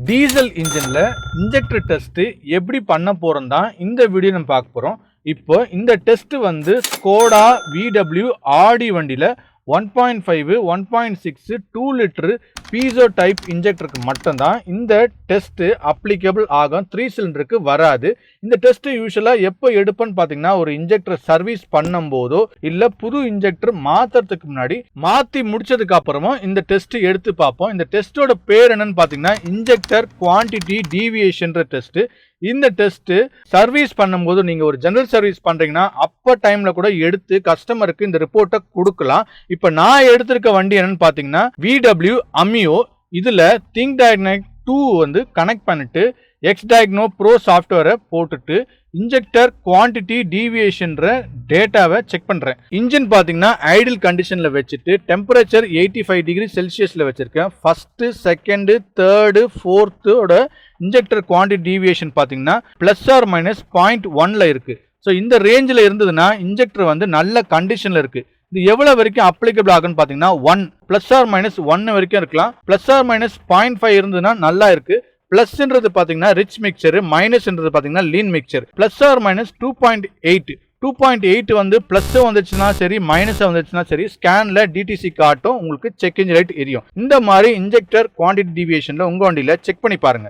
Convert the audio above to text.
Diesel இன்ஜின்ல injector test எப்படி பண்ண போறோம் தான் இந்த வீடியோ நம்ம பார்க்க போறோம். இப்போ இந்த டெஸ்ட் வந்து ஸ்கோடா VW ஆடி வண்டியில 1.5 1.6 2 லிட்டர் பீசோ டைப் இன்ஜெக்டருக்கு மட்டும்தான் இந்த டெஸ்ட் அப்ளிகபிள் ஆகும். 3 சிலிண்டருக்கு வராது. இந்த டெஸ்ட் யூஸ்வலா எப்போ எடுப்பேன்னு பாத்தீங்கன்னா ஒரு இன்ஜெக்டர் சர்வீஸ் பண்ணும் போதோ இல்ல புது இன்ஜெக்டர் மாத்துறதுக்கு முன்னாடி மாத்தி முடிச்சதுக்கு அப்புறமா இந்த டெஸ்ட் எடுத்து பார்ப்போம். இந்த டெஸ்டோட பேர் என்னன்னு பாத்தீங்கன்னா இன்ஜெக்டர் குவான்டிட்டி டீவியேஷன் டெஸ்ட். இந்த டெஸ்ட் சர்வீஸ் பண்ணும்போது நீங்க ஒரு ஜெனரல் சர்வீஸ் பண்றீங்கன்னா அப்ப டைம்ல கூட எடுத்து கஸ்டமருக்கு இந்த ரிப்போர்ட்டை கொடுக்கலாம். இப்ப நான் எடுத்திருக்க வண்டி என்னன்னு பாத்தீங்கன்னா VW அமியோ. இதுல திங்க் டயக்னோஸ்டிக் 2 வந்து கனெக்ட் பண்ணிட்டு XDiagno Pro சாஃப்ட்வேரை போட்டுட்டு இன்ஜெக்டர் குவான்டிட்டி டீவியேஷன் டேட்டாவை செக் பண்றேன். இன்ஜின் பாத்தீங்கன்னா ஐடில் கண்டிஷன்ல வச்சுட்டு டெம்பரேச்சர் 85 டிகிரி செல்சியஸ்ல வச்சிருக்கேன். ஃபர்ஸ்ட், செகண்ட், தேர்டு, ஃபோர்த்தோட இன்ஜெக்டர் குவான்டிட்டி டீவியேஷன் பாத்தீங்கன்னா பிளஸ் ஆர் மைனஸ் 0.1ல இருக்கு. ஸோ இந்த ரேஞ்சில் இருந்ததுன்னா இன்ஜெக்டர் வந்து நல்ல கண்டிஷன்ல இருக்கு. இது எவ்வளவு வரைக்கும் அப்ளிகபிள் ஆகுன்னு பாத்தீங்கன்னா 1 பிளஸ் ஆர் மைனஸ் 1 வரைக்கும் இருக்கலாம். பிளஸ் ஆர் மைனஸ் 0.5 இருந்ததுன்னா நல்லா இருக்கு. பிளஸ்ன்றது பாத்தீங்கன்னா ரிச் மிக்சர், மைனஸ்ன்றது பாத்தீங்கன்னா lean mixture. Plus or minus 2.8 வந்து பிளஸ் வந்துச்சுன்னா சரி, மைனஸ் வந்துச்சுன்னா சரி, ஸ்கேன்ல டிடிசி காட்டும், உங்களுக்கு செக் இன்ஜின் லைட் எரியும். இந்த மாதிரி இன்ஜெக்டர் குவான்டிட்டி டீவியேஷன்ல உங்க வண்டியில செக் பண்ணி பாருங்க.